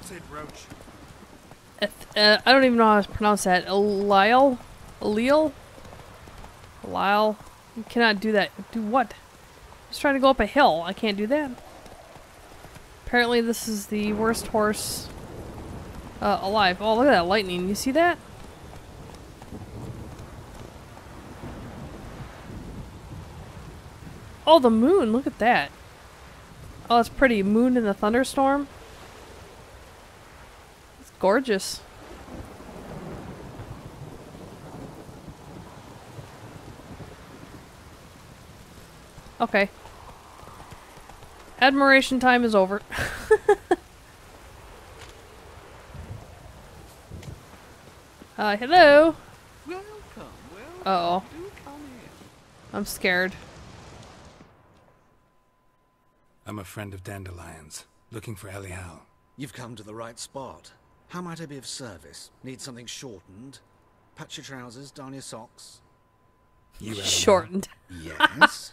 Toxic roach. I don't even know how to pronounce that. Lyle? Allele? Lyle? You cannot do that. Do what? Just trying to go up a hill. I can't do that. Apparently this is the worst horse alive. Oh, look at that lightning. You see that? Oh, the moon. Look at that. Oh, it's pretty. Moon in the thunderstorm. It's gorgeous. Okay. Admiration time is over. Hello? Welcome, Uh-oh. Do come in. I'm scared. I'm a friend of Dandelion's, looking for Elial. You've come to the right spot. How might I be of service? Need something shortened? Patch your trousers, darn your socks. You Elial? Shortened. Yes.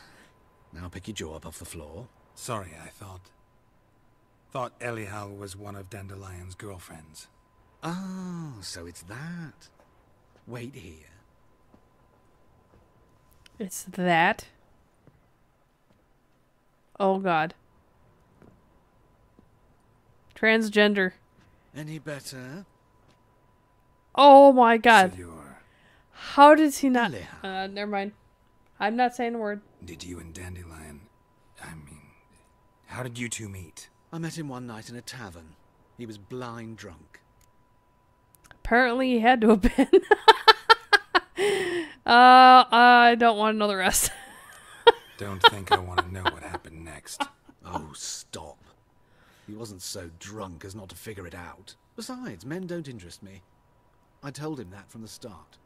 Now pick your jaw up off the floor. Sorry, I thought Elial was one of Dandelion's girlfriends. Oh, so it's that. Wait here. It's that. Oh god. Transgender. Any better? Oh my god. So you're... How does he not... Elial. Never mind. I'm not saying a word. Did you and Dandelion... I mean... How did you two meet? I met him one night in a tavern. He was blind drunk. Apparently he had to have been. I don't want to know the rest. Don't think I want to know what happened next. Oh, stop. He wasn't so drunk as not to figure it out. Besides, men don't interest me. I told him that from the start.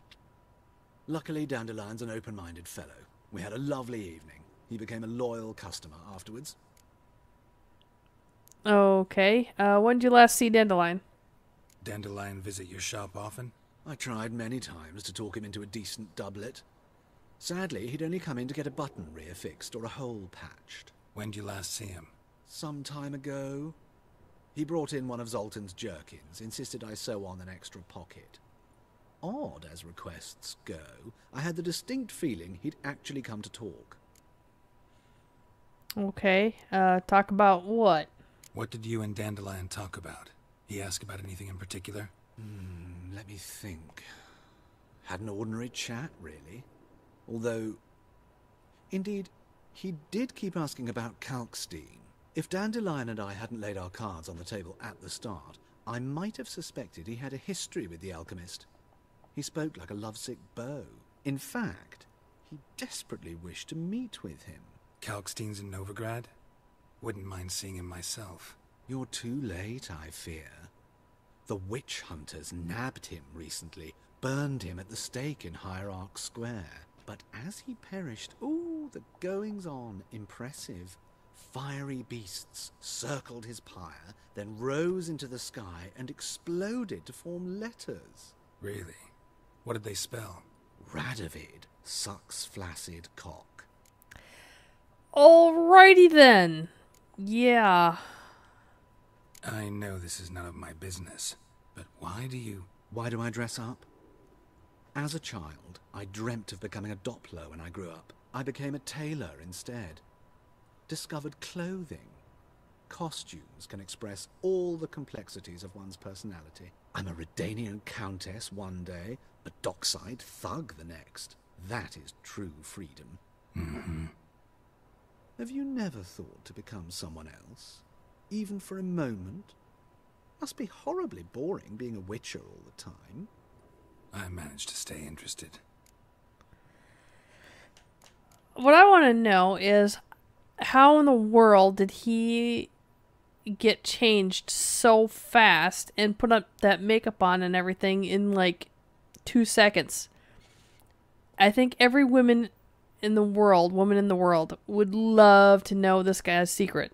Luckily, Dandelion's an open-minded fellow. We had a lovely evening. He became a loyal customer afterwards. Okay. When did you last see Dandelion? Dandelion visit your shop often? I tried many times to talk him into a decent doublet. Sadly, he'd only come in to get a button rear fixed or a hole patched. When did you last see him? Some time ago. He brought in one of Zoltan's jerkins, insisted I sew on an extra pocket. Odd as requests go, I had the distinct feeling he'd actually come to talk. Okay. Talk about what? What did you and Dandelion talk about? He asked about anything in particular? Let me think. Had an ordinary chat, really. Although, indeed, he did keep asking about Kalkstein. If Dandelion and I hadn't laid our cards on the table at the start, I might have suspected he had a history with the alchemist. He spoke like a lovesick beau. In fact, he desperately wished to meet with him. Kalkstein's in Novigrad? Wouldn't mind seeing him myself. You're too late, I fear. The witch hunters nabbed him recently, burned him at the stake in Hierarch Square. But as he perished, ooh, the goings-on, impressive. Fiery beasts circled his pyre, then rose into the sky and exploded to form letters. Really? What did they spell? Radovid sucks flaccid cock. Alrighty then. Yeah. I know this is none of my business, but why do I dress up? As a child, I dreamt of becoming a Doppler when I grew up. I became a tailor instead. Discovered clothing. Costumes can express all the complexities of one's personality. I'm a Redanian countess one day, a dockside thug the next. That is true freedom. Mm-hmm. Have you never thought to become someone else? Even for a moment? Must be horribly boring being a witcher all the time. I managed to stay interested. What I want to know is how in the world did he get changed so fast and put up that makeup on and everything in like 2 seconds? I think every woman in the world would love to know this guy's secret.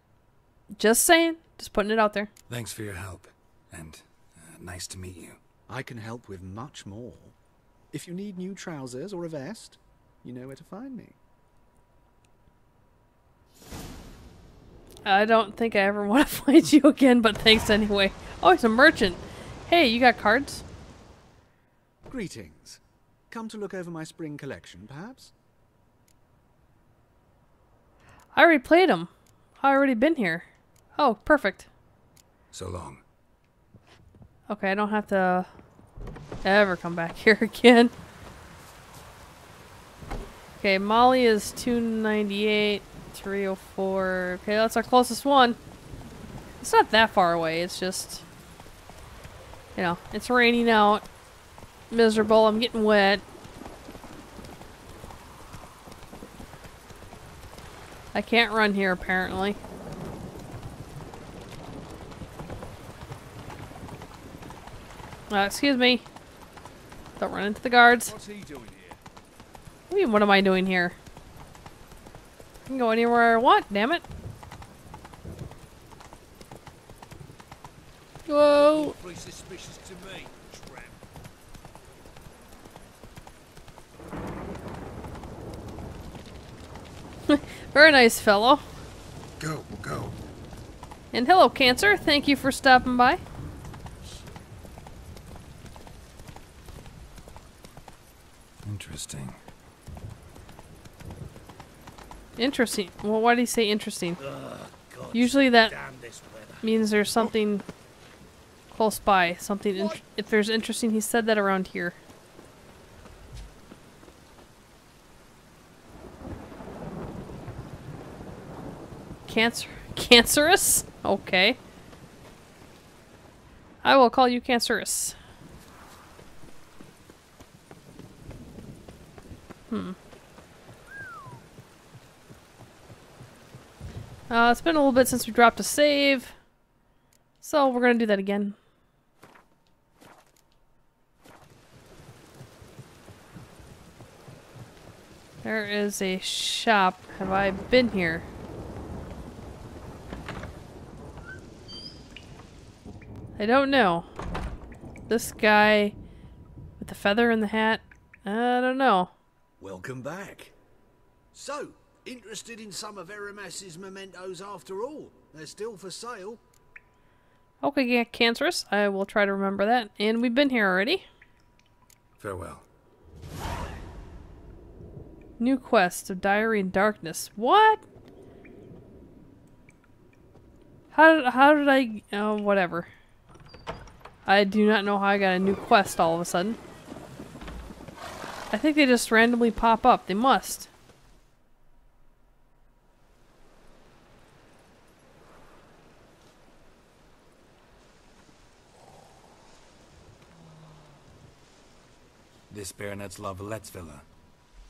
Just saying. Just putting it out there. Thanks for your help, and nice to meet you. I can help with much more. If you need new trousers or a vest, you know where to find me. I don't think I ever want to find you again, but thanks anyway. Oh, he's a merchant. Hey, you got cards? Greetings. Come to look over my spring collection, perhaps? I already played them. I already been here. Oh, perfect. So long. Okay, I don't have to ever come back here again. Okay, Molly is 298, 304. Okay, that's our closest one. It's not that far away. It's just, you know, it's raining out. Miserable. I'm getting wet. I can't run here, apparently. Excuse me. Don't run into the guards. What's he doing here? What do you mean, what am I doing here? I can go anywhere I want, damn it. Whoa. Pretty suspicious to me, tramp. Very nice fellow. Go, go. And hello, Cancer. Thank you for stopping by. Interesting. Interesting. Well, why do you say interesting? Usually that means there's something close by. Something. If there's interesting, he said that around here. Cancerous? Okay. I will call you cancerous. It's been a little bit since we dropped a save. So we're gonna do that again. There is a shop. Have I been here? I don't know. This guy with the feather and the hat? I don't know. Welcome back. So, interested in some of Aramas's mementos after all? They're still for sale. Okay, yeah, cancerous. I will try to remember that. And we've been here already. Farewell. New quest of Diary in Darkness. What? How did I... Oh, whatever. I do not know how I got a new quest all of a sudden. I think they just randomly pop up. They must. This Baronet's La Vallette's villa.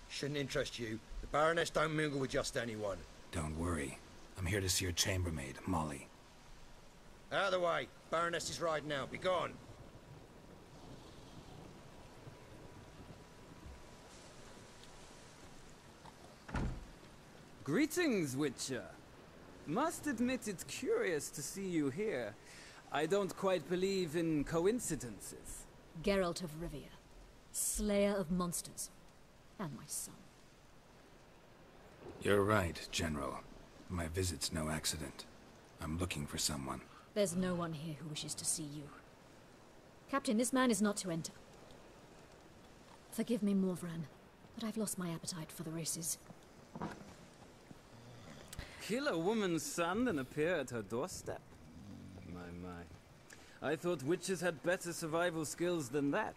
Shouldn't interest you. The Baroness don't mingle with just anyone. Don't worry. I'm here to see your chambermaid, Molly. Out of the way. Baroness is riding now. Be gone. Greetings, Witcher. Must admit it's curious to see you here. I don't quite believe in coincidences. Geralt of Rivia, slayer of monsters, and my son. You're right, General. My visit's no accident. I'm looking for someone. There's no one here who wishes to see you. Captain, this man is not to enter. Forgive me, Morvran, but I've lost my appetite for the races. Kill a woman's son and appear at her doorstep? My. I thought witches had better survival skills than that.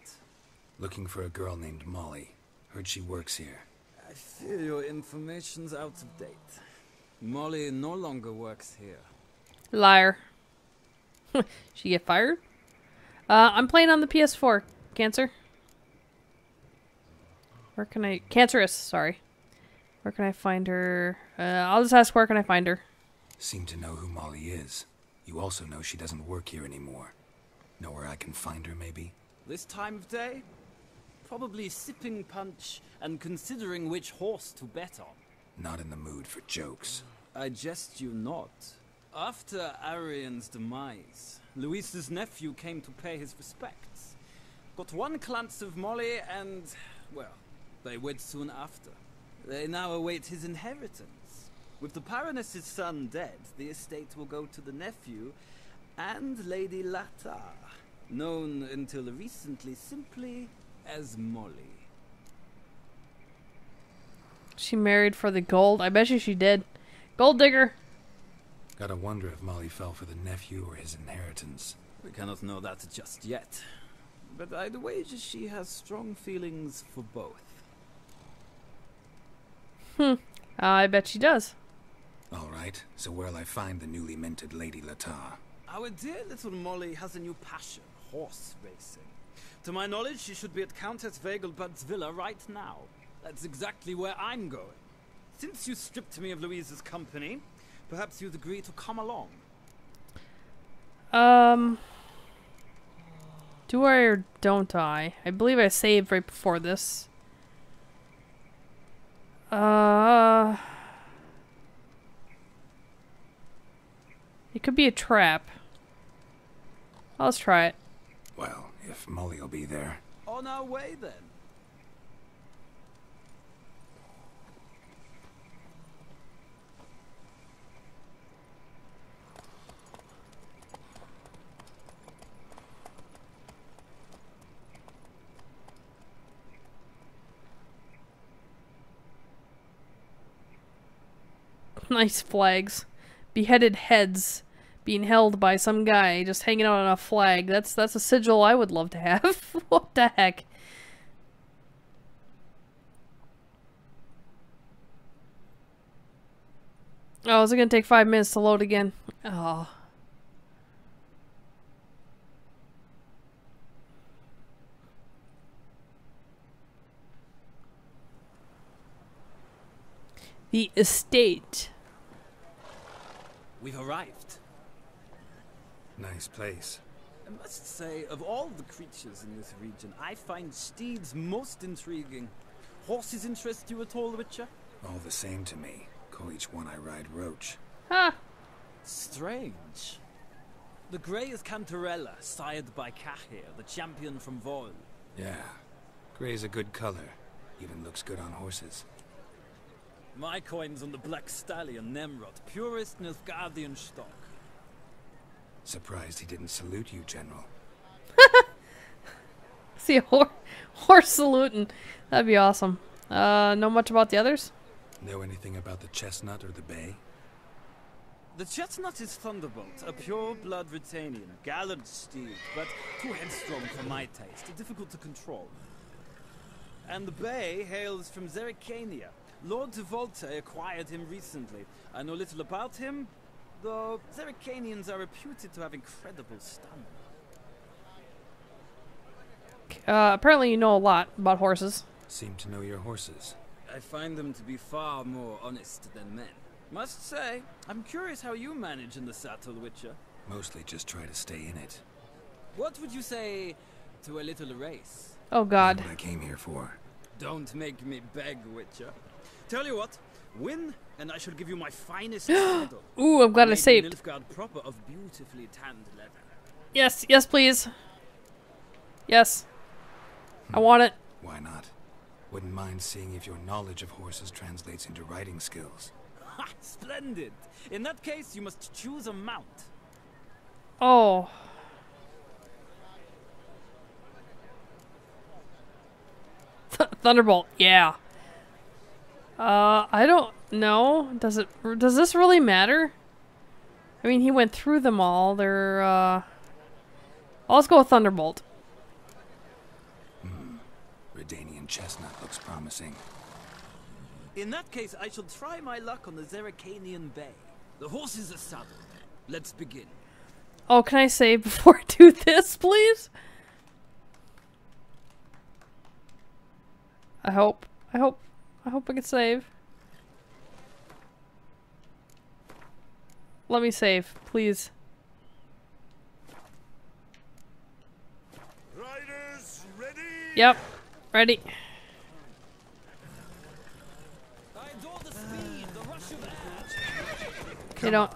Looking for a girl named Molly. Heard she works here. I fear your information's out of date. Molly no longer works here. Liar. She get fired? I'm playing on the PS4. Cancer. Where can I... Cancerous, sorry. Where can I find her? I'll just ask where can I find her. Seem to know who Molly is. You also know she doesn't work here anymore. Know where I can find her, maybe? This time of day? Probably sipping punch and considering which horse to bet on. Not in the mood for jokes. I jest you not. After Arian's demise, Luis's nephew came to pay his respects. Got one glance of Molly and, well, they wed soon after. They now await his inheritance. With the Baroness's son dead, the estate will go to the nephew and Lady Latta, known until recently simply as Molly. She married for the gold? I bet you she did. Gold digger! Gotta wonder if Molly fell for the nephew or his inheritance. We cannot know that just yet. But I'd wager she has strong feelings for both. I bet she does. Alright, so where'll I find the newly minted Lady Latta? Our dear little Molly has a new passion, horse racing. To my knowledge, she should be at Countess Vegelbud's villa right now. That's exactly where I'm going. Since you stripped me of Louise's company, perhaps you'd agree to come along. Do I or don't I? I believe I saved right before this. It could be a trap. Let's try it. Well, if Molly'll be there. On our way, then. Nice flags. Beheaded heads being held by some guy just hanging out on a flag. That's a sigil I would love to have. What the heck? Oh, is it gonna take 5 minutes to load again? Oh. The estate. We've arrived. Nice place. I must say, of all the creatures in this region, I find steeds most intriguing. Horses interest you at all, Witcher? All the same to me. Call each one I ride Roach. Ha! Strange. The grey is Cantarella, sired by Cahir, the champion from Vol. Yeah. Gray's a good color. Even looks good on horses. My coin's on the Black Stallion, Nemrod, purest Nilfgaardian stock. Surprised he didn't salute you, General. See a horse saluting. That'd be awesome. Know much about the others? Know anything about the Chestnut or the Bay? The Chestnut is Thunderbolt, a pure-blood Britannian, gallant steed, but too headstrong for my taste, difficult to control. And the Bay hails from Zericania. Lord de Volte acquired him recently. I know little about him, though Zericanians are reputed to have incredible stamina. Apparently you know a lot about horses. Seem to know your horses. I find them to be far more honest than men. Must say, I'm curious how you manage in the saddle, Witcher. Mostly just try to stay in it. What would you say to a little race? Oh God. That's what I came here for. Don't make me beg, Witcher. Tell you what, win, and I shall give you my finest saddle. Ooh, I'm glad I saved. Nilfgaard proper of beautifully tanned leather. Yes, yes, please. Yes. I want it. Why not? Wouldn't mind seeing if your knowledge of horses translates into riding skills. Ha! Splendid! In that case, you must choose a mount. Oh. Thunderbolt, yeah. I don't know. Does this really matter? I mean, he went through them all. Let's go with Thunderbolt. Redanian Chestnut looks promising. In that case, I shall try my luck on the Zericanian Bay. The horse is a saddle. Let's begin. Oh, can I save before I do this, please? I hope I can save. Let me save, please. Riders, ready? Yep, ready. I adore the speed, the rush of air. You don't.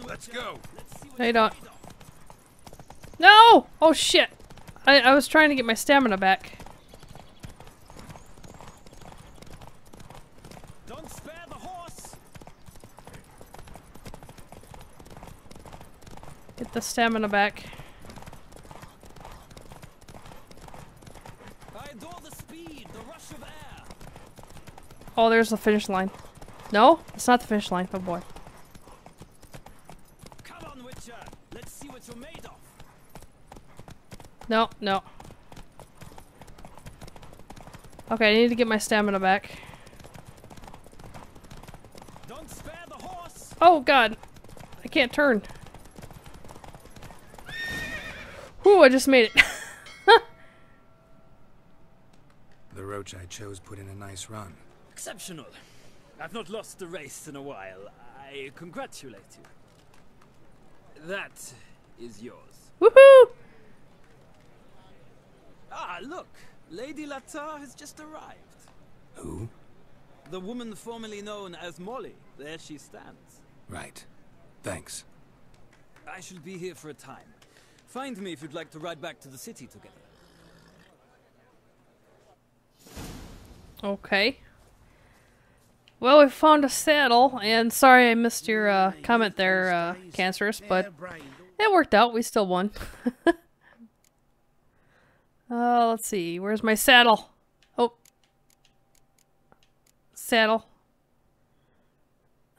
Let's go. No, you don't. No! Oh shit! I was trying to get my stamina back. Don't spare the horse. Get the stamina back. I adore the speed, the rush of air. Oh, there's the finish line. No? It's not the finish line. Oh boy. Come on, Witcher. Let's see what you're made of. No, no. Okay, I need to get my stamina back. Don't spare the horse. Oh god! I can't turn. Whew, I just made it. The roach I chose put in a nice run. Exceptional. I've not lost a race in a while. I congratulate you. That is yours. Woohoo! Ah, look. Lady Latar has just arrived. Who? The woman formerly known as Molly. There she stands. Right. Thanks. I shall be here for a time. Find me if you'd like to ride back to the city together. Okay. Well, we found a saddle, and sorry I missed your comment there, Cancerous, but it worked out. We still won. Let's see. Where's my saddle? Oh. Saddle.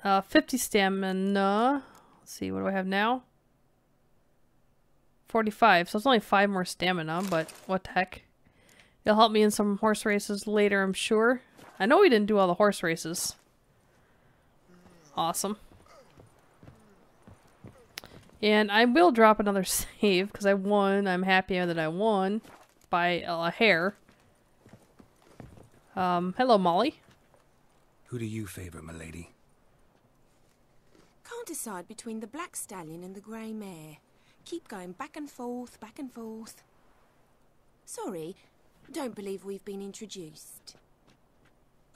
50 stamina. Let's see, what do I have now? 45, so it's only 5 more stamina, but what the heck. It'll help me in some horse races later, I'm sure. I know we didn't do all the horse races. Awesome. And I will drop another save, because I won. I'm happy that I won by a hair. Hello, Molly. Who do you favor, milady? Can't decide between the black stallion and the grey mare. Keep going back and forth, back and forth. Sorry, don't believe we've been introduced.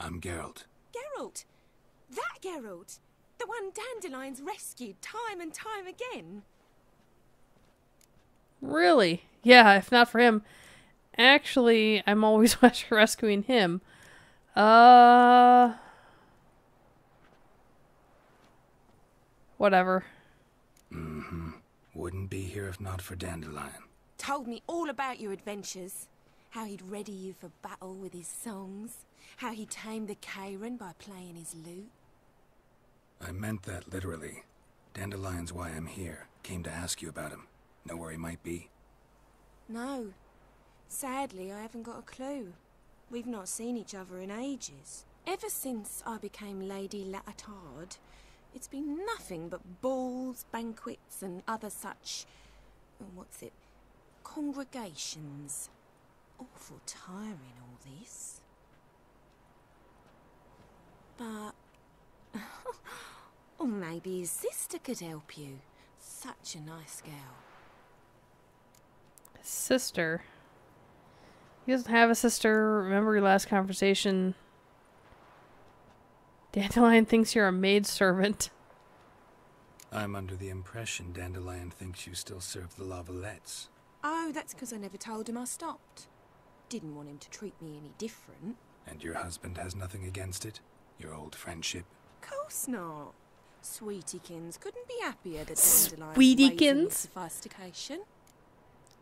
I'm Geralt. Geralt! That Geralt! The one Dandelion's rescued time and time again. Really? Yeah, if not for him. Actually, I'm always rescuing him. Whatever. Mm-hmm. Wouldn't be here if not for Dandelion. Told me all about your adventures. How he'd ready you for battle with his songs. How he tamed the Karen by playing his lute. I meant that literally. Dandelion's why I'm here. Came to ask you about him. Know where he might be? No. Sadly, I haven't got a clue. We've not seen each other in ages. Ever since I became Lady Latard, it's been nothing but balls, banquets, and other such... congregations. Awful tiring, all this. But... or maybe his sister could help you. Such a nice girl. Sister? He doesn't have a sister. Remember your last conversation. Dandelion thinks you're a maidservant. I'm under the impression Dandelion thinks you still serve the Lavalettes. Oh, that's because I never told him I stopped. Didn't want him to treat me any different. And your husband has nothing against it? Your old friendship? Course not. Sweetiekins couldn't be happier that Dandelion's Sweetiekins? raising sophistication.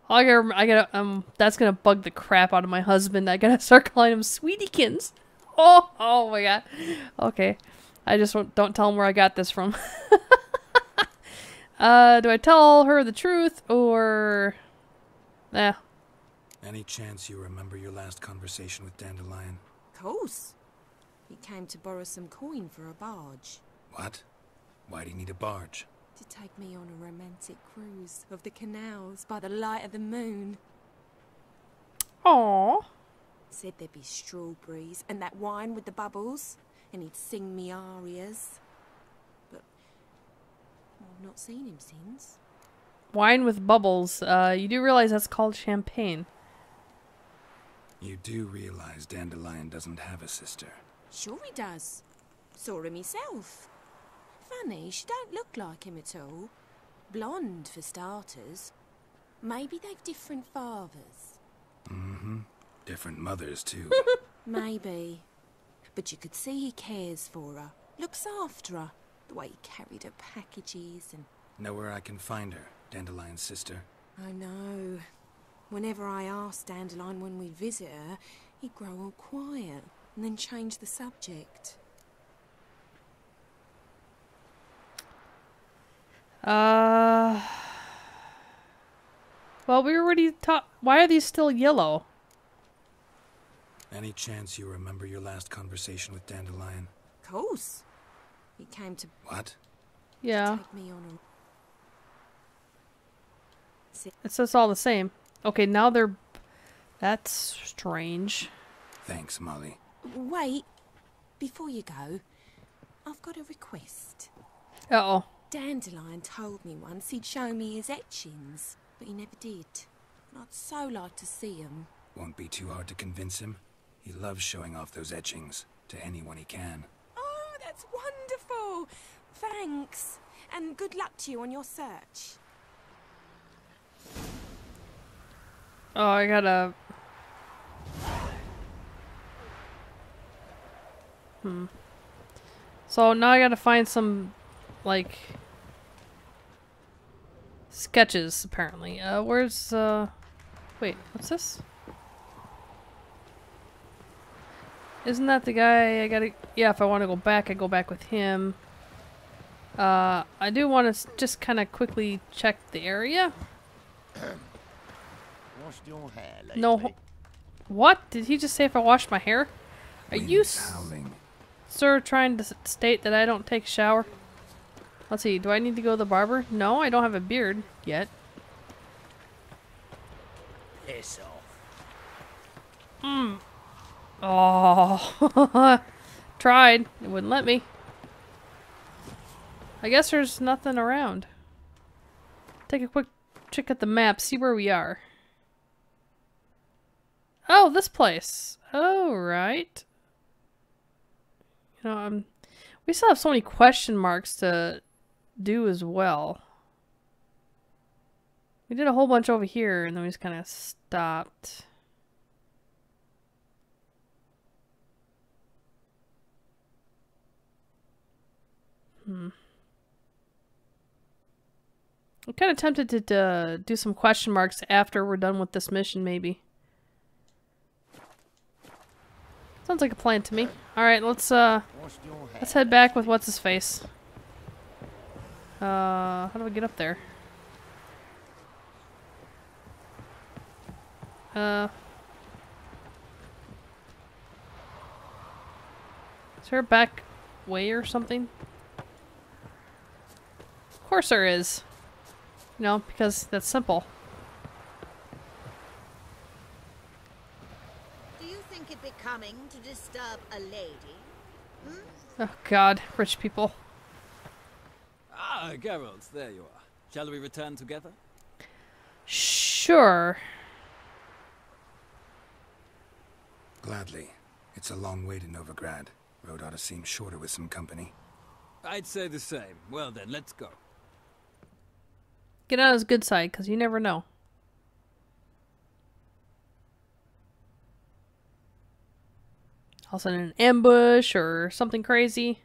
I gotta, that's gonna bug the crap out of my husband. I gotta start calling him Sweetiekins. Oh my god. Okay. I just don't tell him where I got this from. Do I tell her the truth, or... Any chance you remember your last conversation with Dandelion? Course. He came to borrow some coin for a barge. What? Why do you need a barge? To take me on a romantic cruise of the canals by the light of the moon. Aww. Said there'd be strawberries and that wine with the bubbles, and he'd sing me arias. But I've not seen him since. Wine with bubbles. You do realize that's called champagne. You do realize Dandelion doesn't have a sister. Sure he does. Saw him himself. Funny, she don't look like him at all. Blonde, for starters. Maybe they've different fathers. Mm-hmm. Different mothers, too. Maybe. But you could see he cares for her. Looks after her. The way he carried her packages and... Know where I can find her, Dandelion's sister? I know. Whenever I asked Dandelion when we'd visit her, he'd grow all quiet and then change the subject. Well, we already talked. Why are these still yellow? Any chance you remember your last conversation with Dandelion? Of course. He came to... What? Yeah. Take me on a... It says all the same. Okay, now they're... That's strange. Thanks, Molly. Wait. Before you go, I've got a request. Uh-oh. Dandelion told me once he'd show me his etchings, but he never did. And I'd so like to see them. Won't be too hard to convince him. He loves showing off those etchings to anyone he can. Oh, that's wonderful! Thanks. And good luck to you on your search. Oh, I gotta... So now I gotta find some, like... sketches, apparently. Where's, Wait, what's this? Isn't that the guy I gotta... Yeah, if I want to go back, I go back with him. I do want to just kind of quickly check the area. Washed your hair lately? No. What? Did he just say if I washed my hair? Are you, sir, trying to state that I don't take a shower? Let's see. Do I need to go to the barber? No, I don't have a beard yet. Piss off. Oh. Tried. It wouldn't let me. I guess there's nothing around. Take a quick check at the map, see where we are. Oh, this place. Oh, right. You know, we still have so many question marks to do as well. We did a whole bunch over here, and then we just kind of stopped. I'm kind of tempted to do some question marks after we're done with this mission, maybe. Sounds like a plan to me. All right, let's head back with what's his face. How do we get up there? Is there a back way or something? Of course there is. You know, because that's simple. Do you think it becoming to disturb a lady? Hmm? Oh God, rich people. Ah, Geralt, there you are. Shall we return together? Sure. Gladly. It's a long way to Novigrad. Road ought to seem shorter with some company. I'd say the same. Well then, let's go. Get on his good side, because you never know. Also an ambush or something crazy.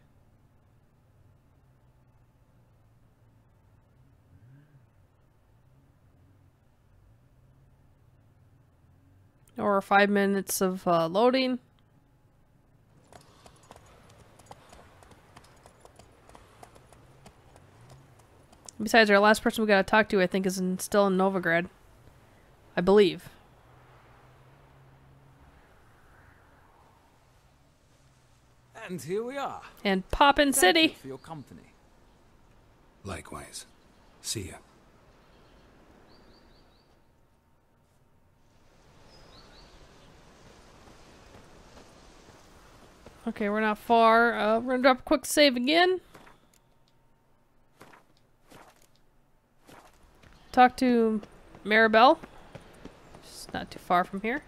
Or 5 minutes of loading. Besides, our last person we gotta talk to, I think, is still in Novigrad. I believe. And here we are. And Poppin' City. Thank you for your company. Likewise. See ya. Okay, we're not far. We're gonna drop a quick save again. Talk to Maribel. She's not too far from here.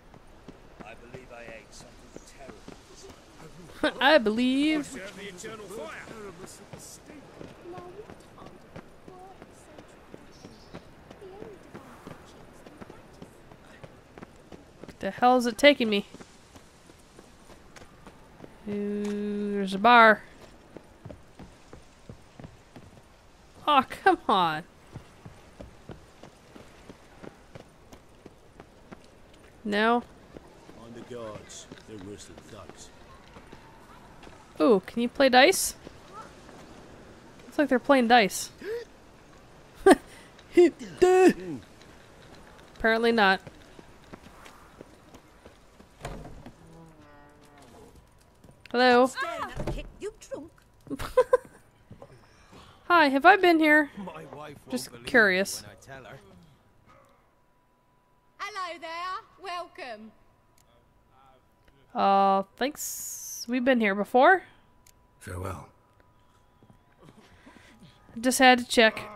I believe I ate something terrible. I believe. The eternal fire. The hell is it taking me? Ooh, there's a bar. Oh, come on. No? On the guards. They're worse than thugs. Ooh, can you play dice? Looks like they're playing dice. Apparently not. Hello? You drunk? Hi, have I been here? My wife won't Just believe curious. me when I tell her. Hello there. Welcome. Thanks. We've been here before. Farewell. Just had to check.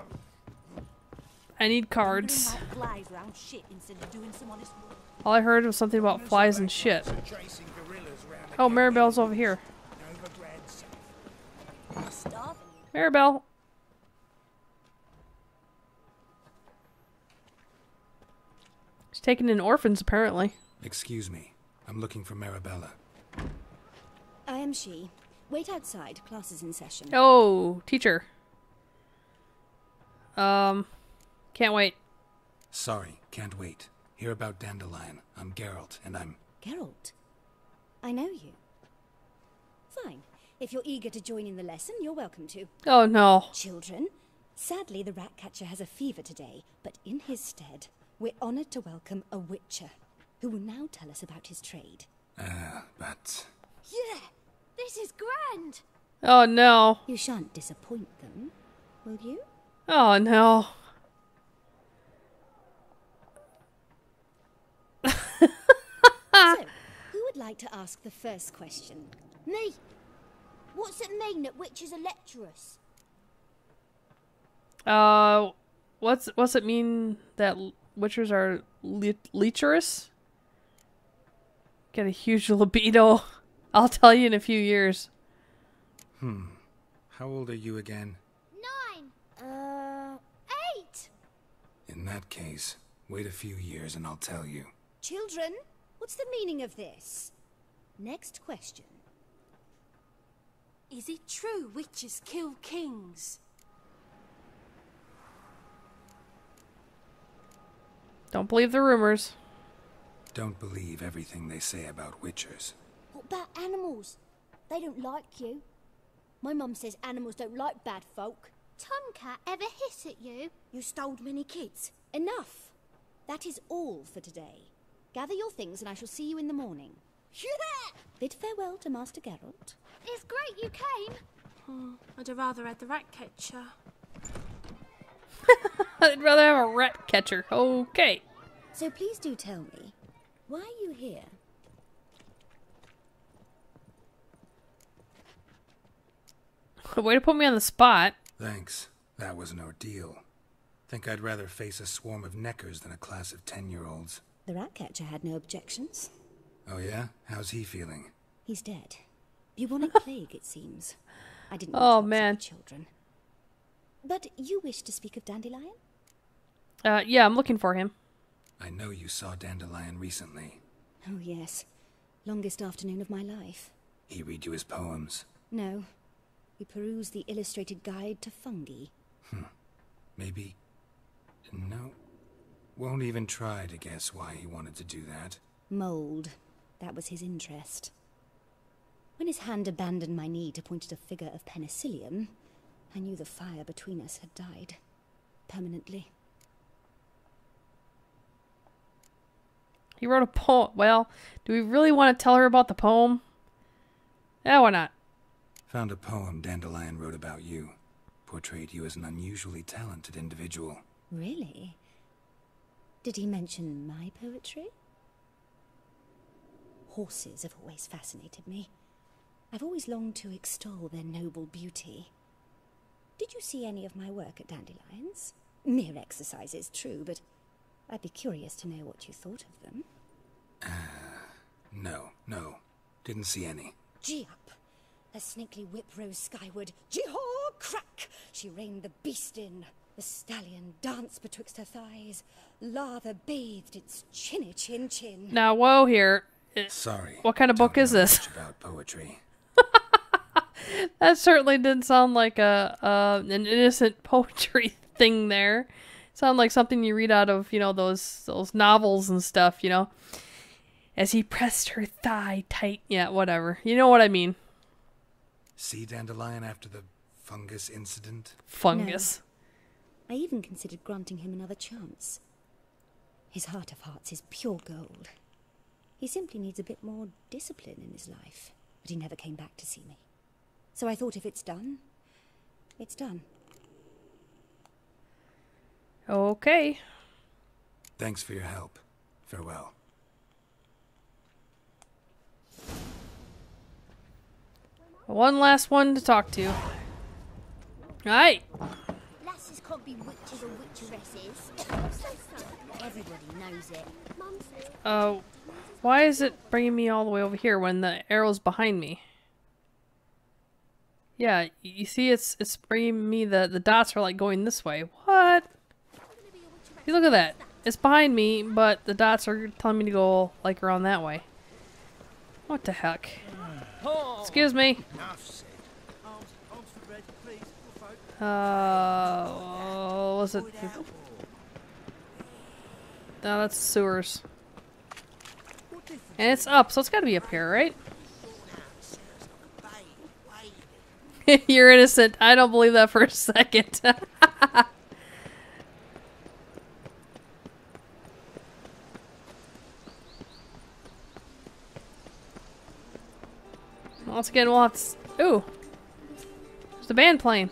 I need cards. Flies around shit instead of doing some honest work. All I heard was something about flies and shit. Chasing gorillas around the Oh, Maribel's over here. I'm starving. Maribel. She's taking in orphans, apparently. Excuse me. I'm looking for Maribella. I am she. Wait outside. Class is in session. Oh, teacher. Can't wait. Sorry, can't wait. Hear about Dandelion. I'm Geralt, and I'm... Geralt? I know you. Fine. If you're eager to join in the lesson, you're welcome to. Oh, no. Children, sadly the rat-catcher has a fever today, but in his stead, we're honoured to welcome a witcher, who will now tell us about his trade. But... Yeah, this is grand. Oh, no. You shan't disappoint them, will you? Oh, no. So, who would like to ask the first question? Me. What's it mean that witches are lecturers? What's it mean that witchers are lecherous? Get a huge libido. I'll tell you in a few years. How old are you again? 9. 8. In that case, wait a few years and I'll tell you. Children, what's the meaning of this? Next question. Is it true witches kill kings? Don't believe the rumors. Don't believe everything they say about witchers. What about animals? They don't like you. My mum says animals don't like bad folk. Tomcat ever hiss at you? You stole many kids. Enough. That is all for today. Gather your things and I shall see you in the morning. Yeah! Bid farewell to Master Geralt. It's great you came. I'd have rather had the rat catcher. I'd rather have a rat catcher. Okay. So please do tell me, why are you here? Way to put me on the spot. Thanks. That was an ordeal. Think I'd rather face a swarm of neckers than a class of 10-year-olds. The rat catcher had no objections. Oh yeah? How's he feeling? He's dead. Bubonic plague, it seems. I didn't Oh, want to man. upset the children. But you wish to speak of Dandelion? Yeah, I'm looking for him. I know you saw Dandelion recently. Oh, yes. Longest afternoon of my life. He read you his poems. No. We perused the illustrated guide to fungi. Maybe... No. Won't even try to guess why he wanted to do that. Mold. That was his interest. When his hand abandoned my knee to point at a figure of penicillium, I knew the fire between us had died. Permanently. He wrote a poem. Well, do we really want to tell her about the poem? Yeah, why not? Found a poem Dandelion wrote about you. Portrayed you as an unusually talented individual. Really? Did he mention my poetry? Horses have always fascinated me. I've always longed to extol their noble beauty. Did you see any of my work at Dandelion's? Mere exercises, true, but I'd be curious to know what you thought of them. No. Didn't see any. Gee up! A snakely whip rose skyward. Jee-haw! Crack! She reined the beast in. The stallion danced betwixt her thighs, lather bathed its chinny chin chin. Now, whoa here. Sorry. What kind of book is this? Much about poetry. That certainly didn't sound like an innocent poetry thing there. It sounded like something you read out of, you know, those novels and stuff, you know. As he pressed her thigh tight. Yeah, whatever. You know what I mean. See Dandelion after the fungus incident? Fungus. No. I even considered granting him another chance. His heart of hearts is pure gold. He simply needs a bit more discipline in his life. But he never came back to see me. So I thought if it's done, it's done. Okay. Thanks for your help. Farewell. One last one to talk to. Alright. Lasses can't be witches or witcheresses. Everybody knows it. Why is it bringing me all the way over here when the arrow's behind me? Yeah, you see it's bringing me, the dots are like going this way. What? See, look at that. It's behind me, but the dots are telling me to go like around that way. What the heck? Excuse me. Was it? No, that's sewers. And it's up, so it's gotta be up here, right? You're innocent. I don't believe that for a second. Once again, we'll have to... Ooh! There's the band playing.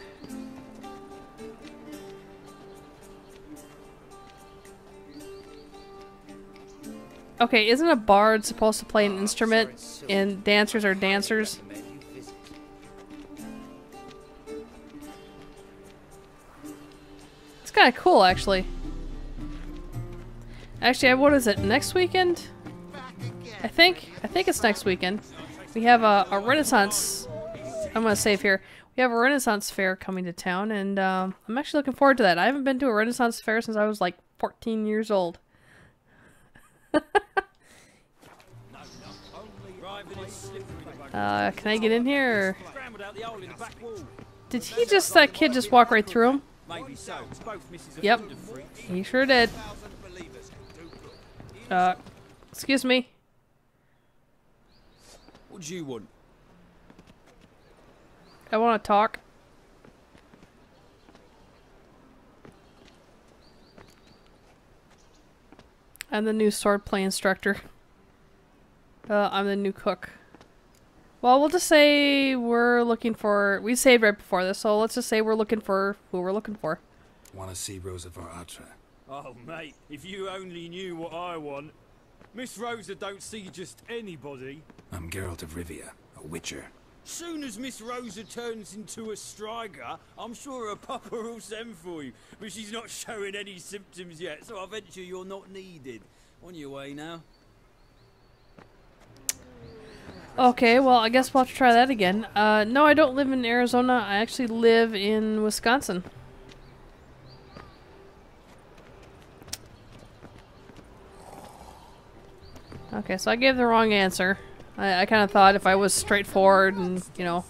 Okay, isn't a bard supposed to play an instrument and dancers are dancers? It's kind of cool, actually. Actually, what is it? Next weekend? I think it's next weekend. We have a Renaissance. I'm gonna save here. We have a Renaissance fair coming to town, and I'm actually looking forward to that. I haven't been to a Renaissance fair since I was like 14 years old. Can I get in here? Did he just, that kid just walk right through him? Yep, he sure did. Excuse me. What do you want? I want to talk. I'm the new swordplay instructor. I'm the new cook. Well, we'll just say we're looking for... We saved right before this, so let's just say we're looking for who we're looking for. Want to see Rosa Varatra? Oh, mate, if you only knew what I want. Miss Rosa don't see just anybody. I'm Geralt of Rivia, a witcher. Soon as Miss Rosa turns into a striker, I'm sure her papa will send for you. But she's not showing any symptoms yet, so I venture you're not needed. On your way now. Okay, well, I guess we'll have to try that again. No, I don't live in Arizona. I actually live in Wisconsin. Okay, so I gave the wrong answer. I kind of thought if I was straightforward and, you know,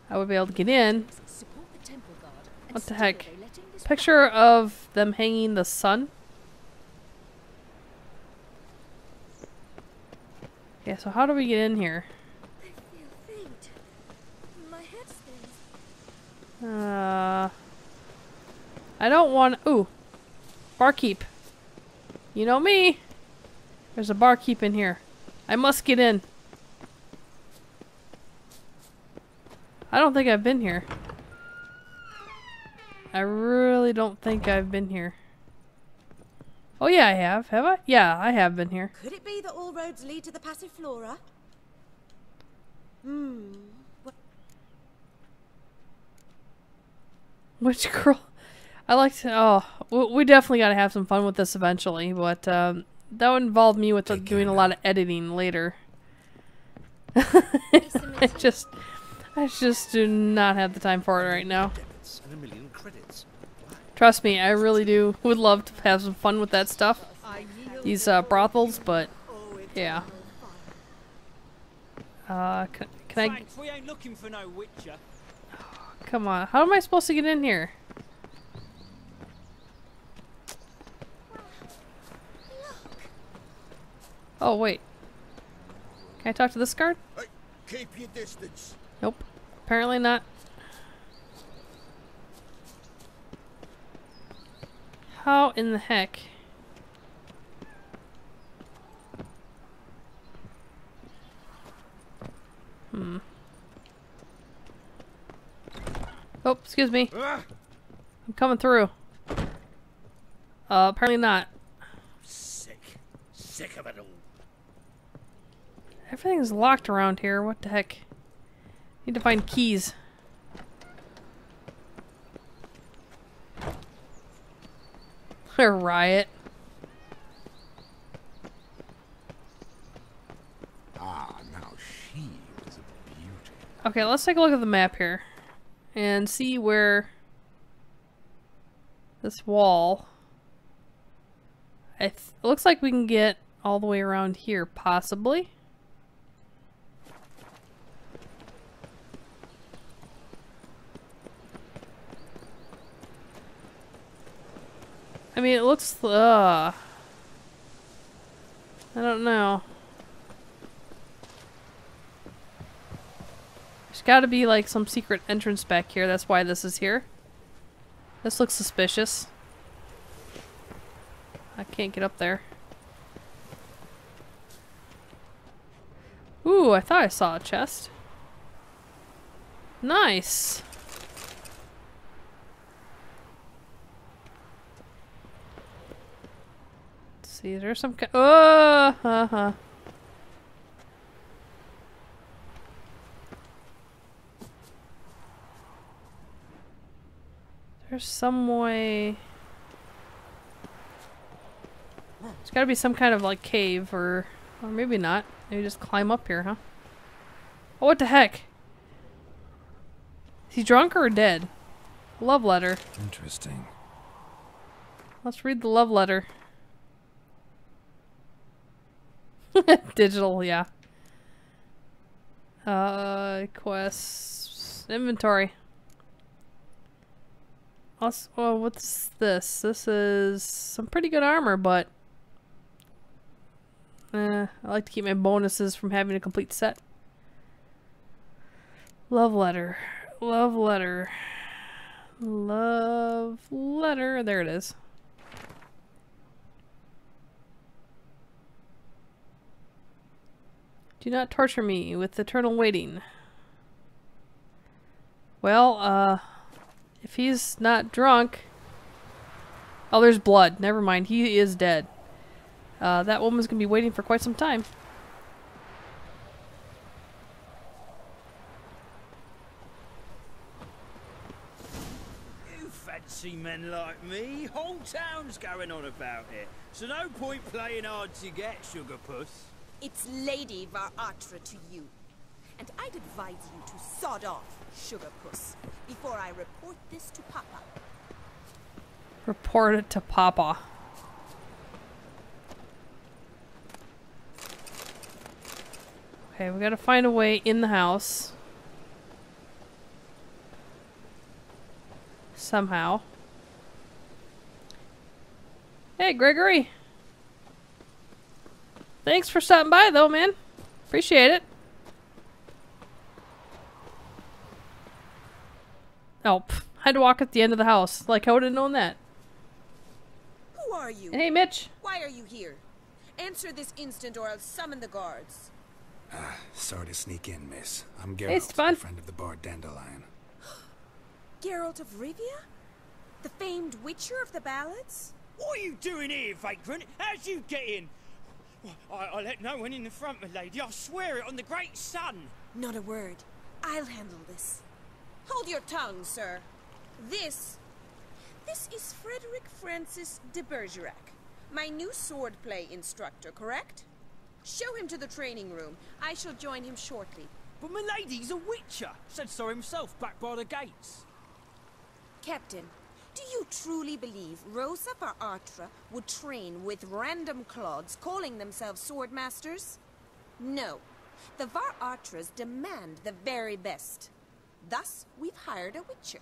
I would be able to get in. What the heck? Picture of them hanging the sun. Okay, so how do we get in here? I don't want... Ooh. Barkeep. You know me. There's a barkeep in here. I must get in. I don't think I've been here. I really don't think I've been here. Oh yeah, I have. Have I? Yeah, I have been here. Could it be that all roads lead to the Passiflora? Which girl? I like to... Oh, we definitely got to have some fun with this eventually, but that would involve me with doing a lot of editing later. I just do not have the time for it right now. And 1 million credits. Trust me, I really do. Would love to have some fun with that stuff. These brothels, but yeah. Can I? Thanks, we ain't looking for no witcher. Come on, how am I supposed to get in here? Oh wait, can I talk to this guard? Hey, keep your distance. Nope, apparently not. How in the heck? Oh, excuse me. I'm coming through. Apparently not. Sick of it all. Everything's locked around here. What the heck? Need to find keys. A riot. Ah, now she was a beauty. Okay, let's take a look at the map here and see where this wall. It looks like we can get all the way around here, possibly. I mean, it looks, I don't know. There's gotta be like some secret entrance back here, that's why this is here. This looks suspicious. I can't get up there. Ooh, I thought I saw a chest. Nice! See, there's some There's some way. There's gotta be some kind of like cave or maybe not. Maybe just climb up here, huh? Oh, what the heck? Is he drunk or dead? Love letter. Interesting. Let's read the love letter. Digital, yeah. Quests. Inventory. Also, oh, what's this? This is some pretty good armor, but I like to keep my bonuses from having a complete set. Love letter. Love letter. Love letter. There it is. Do not torture me with eternal waiting. Well, if he's not drunk... Oh, there's blood. Never mind. He is dead. That woman's gonna be waiting for quite some time. You fancy men like me? Whole town's going on about it. So no point playing hard to get, sugar puss. It's Lady Varatra to you. And I'd advise you to sod off, sugar puss, before I report this to Papa. Report it to Papa. Okay, we gotta find a way in the house. Somehow. Hey, Gregory! Thanks for stopping by, though, man. Appreciate it. Oh, I had to walk at the end of the house. Like, I would have known that. Who are you? Hey, Mitch. Why are you here? Answer this instant or I'll summon the guards. Sorry to sneak in, miss. I'm Hey, Geralt, Stefan. a friend of the bard Dandelion. Geralt of Rivia? The famed witcher of the ballads? What are you doing here, vagrant? How'd you get in? I let no one in the front, my lady. I swear it on the great sun. Not a word. I'll handle this. Hold your tongue, sir. This is Frederick Francis de Bergerac, my new swordplay instructor, correct? Show him to the training room. I shall join him shortly. But my lady's a witcher. Said so himself back by the gates. Captain, Do you truly believe Rosa Varatra would train with random clods calling themselves sword masters? No. The Varatras demand the very best. Thus, we've hired a witcher.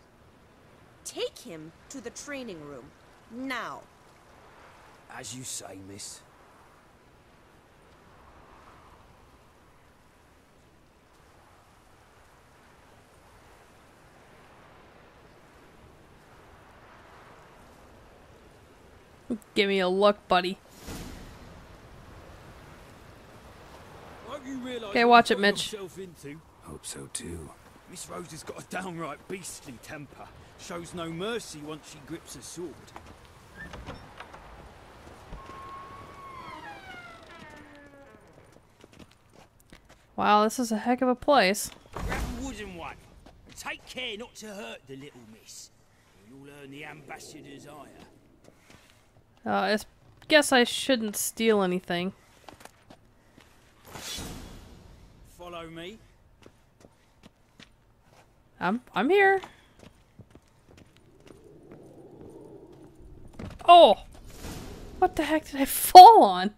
Take him to the training room, now. As you say, miss. Give me a look, buddy. Okay, watch it, Mitch. Hope so too. Miss Rose has got a downright beastly temper. Shows no mercy once she grips a sword. Wow, this is a heck of a place. Grab a wooden one. Take care not to hurt the little miss. You'll earn the ambassador's ire. I guess I shouldn't steal anything. Follow me. I'm here. Oh! What the heck did I fall on?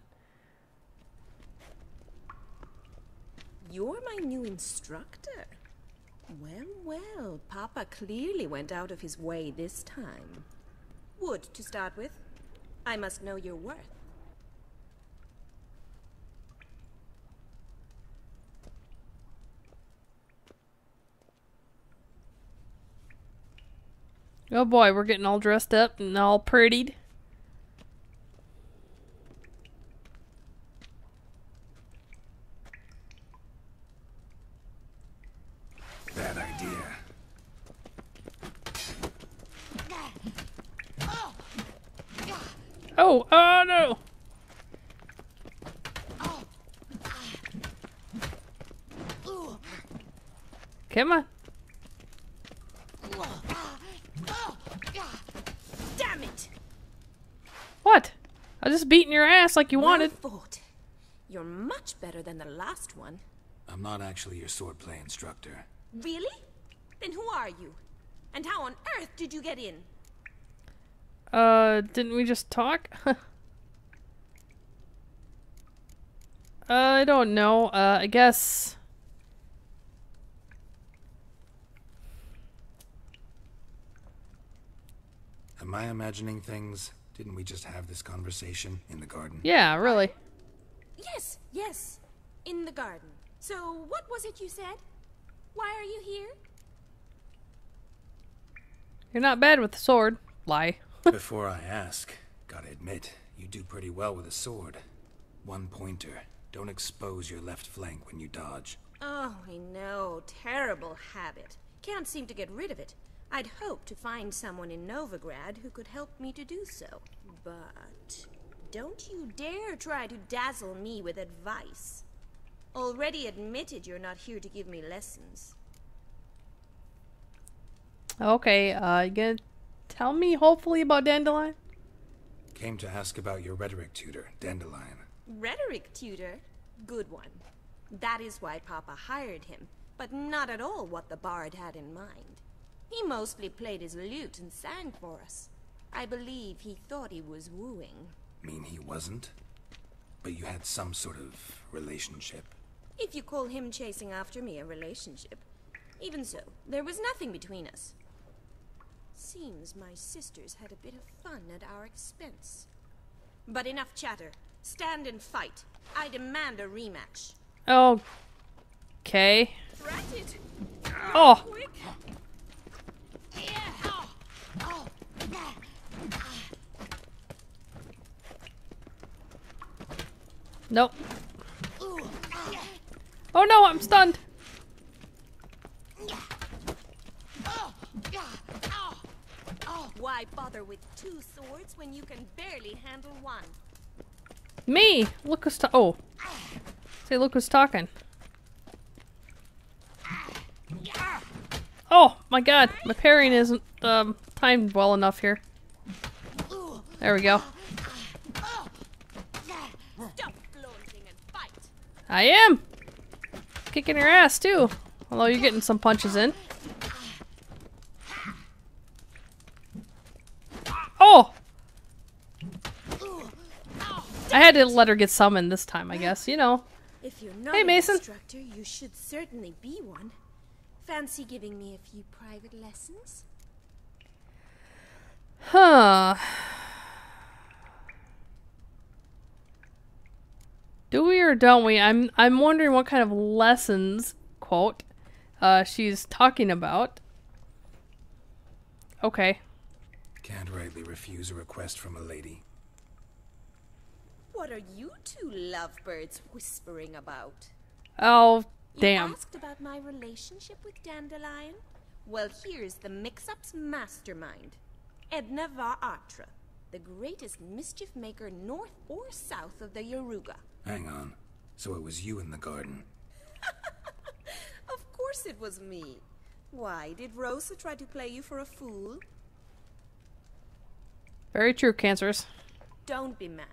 You're my new instructor. Well, well, Papa clearly went out of his way this time. Wood, to start with. I must know your worth. Oh boy, we're getting all dressed up and all prettied. Bad idea. Oh, oh no! Come on. Damn it! What? I was just beating your ass like you wanted. Well fought. You're much better than the last one. I'm not actually your swordplay instructor. Really? Then who are you? And how on earth did you get in? Didn't we just talk? I don't know. I guess... Am I imagining things? Didn't we just have this conversation in the garden? Yeah, really. Yes, yes. In the garden. So, what was it you said? Why are you here? You're not bad with the sword. Lie. Before I ask, gotta admit, you do pretty well with a sword. One pointer. Don't expose your left flank when you dodge. Oh, I know. Terrible habit. Can't seem to get rid of it. I'd hoped to find someone in Novigrad who could help me to do so. But don't you dare try to dazzle me with advice. Already admitted you're not here to give me lessons. Okay, you gonna tell me hopefully about Dandelion? Came to ask about your rhetoric tutor, Dandelion. Rhetoric tutor? Good one. That is why Papa hired him, but not at all what the bard had in mind. He mostly played his lute and sang for us. I believe he thought he was wooing. Mean he wasn't? But you had some sort of relationship? If you call him chasing after me a relationship. Even so, there was nothing between us. Seems my sisters had a bit of fun at our expense. But enough chatter. Stand and fight. I demand a rematch. Okay. Drat it. Oh! Quick. Nope. Oh no, I'm stunned. Why bother with two swords when you can barely handle one? Me! Look who's oh. Say, look who's talking. Oh my god, my parrying isn't timed well enough here. There we go. Stop flaunting and fight. I am! Kicking your ass too. Although you're getting some punches in. I had to let her get summoned this time, I guess. You know. If you're not Hey, an Mason. instructor, you should certainly be one. Fancy giving me a few private lessons? Huh. Do we or don't we? I'm wondering what kind of lessons, quote, she's talking about. Okay. Can't rightly refuse a request from a lady. What are you two lovebirds whispering about? Oh, damn. You asked about my relationship with Dandelion? Well, here's the mix-up's mastermind. Edna Va Atra, the greatest mischief maker north or south of the Yaruga. Hang on. So it was you in the garden. Of course it was me. Why, did Rosa try to play you for a fool? Very true, Cancerous. Don't be mad.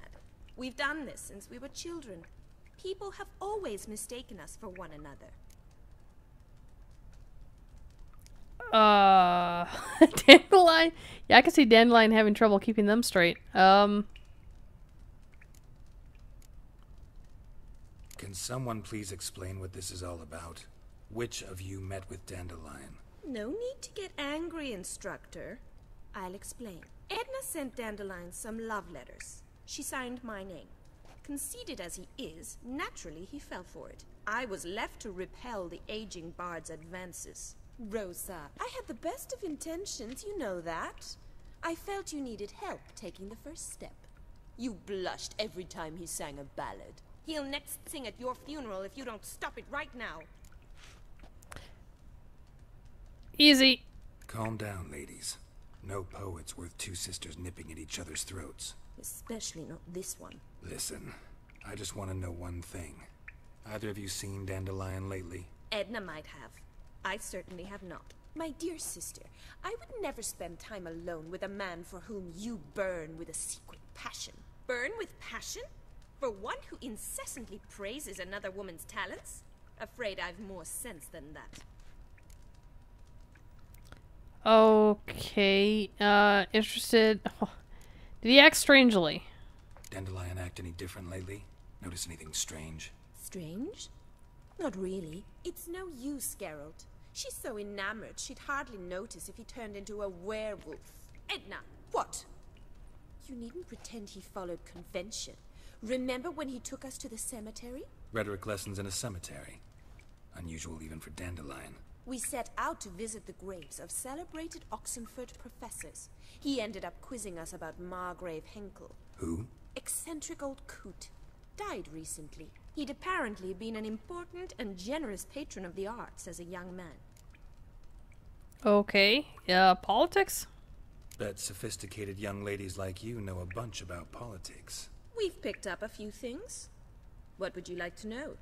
We've done this since we were children. People have always mistaken us for one another. Dandelion? Yeah, I can see Dandelion having trouble keeping them straight. Can someone please explain what this is all about? Which of you met with Dandelion? No need to get angry, instructor. I'll explain. Edna sent Dandelion some love letters. She signed my name. Conceited as he is, naturally he fell for it. I was left to repel the aging bard's advances. Rosa, I had the best of intentions, you know that. I felt you needed help taking the first step. You blushed every time he sang a ballad. He'll next sing at your funeral if you don't stop it right now. Easy. Calm down, ladies. No poet's worth two sisters nipping at each other's throats. Especially not this one. Listen, I just want to know one thing. Either of you seen Dandelion lately? Edna might have. I certainly have not. My dear sister, I would never spend time alone with a man for whom you burn with a secret passion. Burn with passion? For one who incessantly praises another woman's talents? Afraid I've more sense than that. Okay. Interested. Oh. Did he act strangely? Dandelion act any different lately? Notice anything strange? Strange? Not really. It's no use, Geralt. She's so enamored she'd hardly notice if he turned into a werewolf. Edna, what? You needn't pretend he followed convention. Remember when he took us to the cemetery? Rhetoric lessons in a cemetery. Unusual even for Dandelion. We set out to visit the graves of celebrated Oxenford professors. He ended up quizzing us about Margrave Henkel. Who? Eccentric old coot. Died recently. He'd apparently been an important and generous patron of the arts as a young man. Okay. Politics? Bet sophisticated young ladies like you know a bunch about politics. We've picked up a few things. What would you like to know?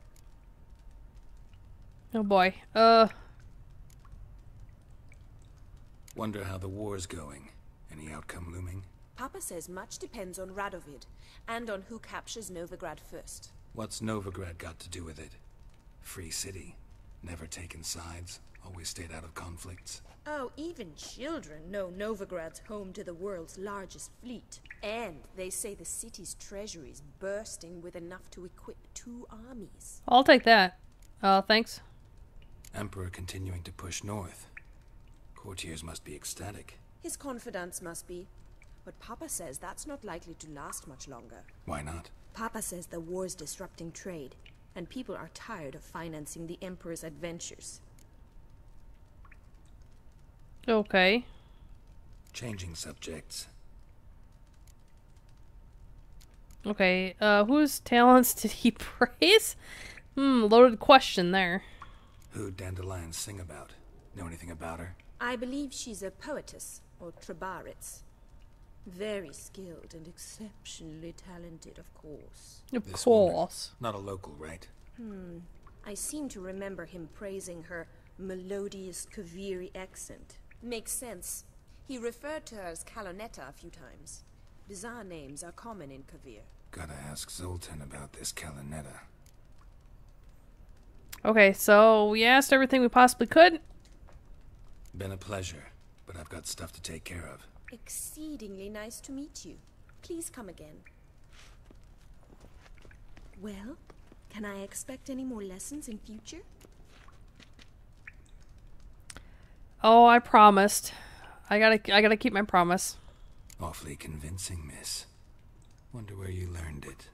Oh boy. Wonder how the war's going. Any outcome looming? Papa says much depends on Radovid, and on who captures Novigrad first. What's Novigrad got to do with it? Free city. Never taken sides. Always stayed out of conflicts. Oh, even children know Novigrad's home to the world's largest fleet. And they say the city's treasury's bursting with enough to equip 2 armies. I'll take that. Thanks. Emperor continuing to push north. Courtiers must be ecstatic. His confidants must be. But Papa says that's not likely to last much longer. Why not? Papa says the war's disrupting trade, and people are tired of financing the Emperor's adventures. Okay. Changing subjects. Okay, whose talents did he praise? Loaded question there. Who'd Dandelion sing about? Know anything about her? I believe she's a poetess, or Trebaritz. Very skilled and exceptionally talented, of course. Of course. Not a local, right? I seem to remember him praising her melodious Kaviri accent. Makes sense. He referred to her as Calonetta a few times. Bizarre names are common in Kavir. Gotta ask Zoltan about this Calonetta. Okay, so we asked everything we possibly could. Been a pleasure, but I've got stuff to take care of. Exceedingly nice to meet you. Please come again. Well, can I expect any more lessons in future? Oh, I promised. I gotta keep my promise. Awfully convincing, miss. Wonder where you learned it.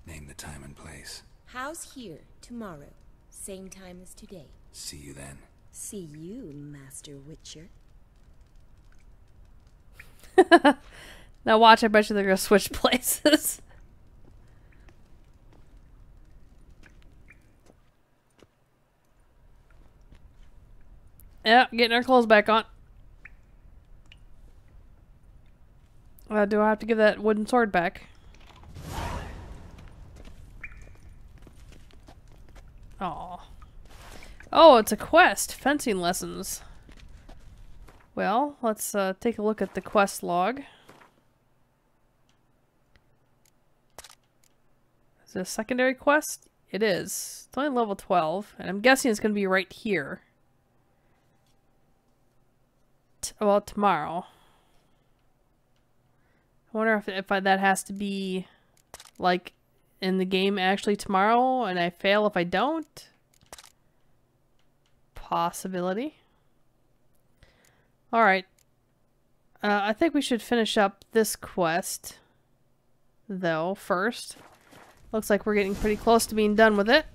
Name the time and place. House here, tomorrow. Same time as today. See you then. See you, Master Witcher. Now watch, I bet you they're gonna switch places. Yeah, getting our clothes back on. Do I have to give that wooden sword back? Aw. Oh, it's a quest. Fencing lessons. Well, let's take a look at the quest log. Is it a secondary quest? It is. It's only level 12, and I'm guessing it's going to be right here. Well, tomorrow. I wonder if that has to be, like, in the game actually tomorrow, and I fail if I don't. Possibility. Alright. I think we should finish up this quest, though, first. Looks like we're getting pretty close to being done with it.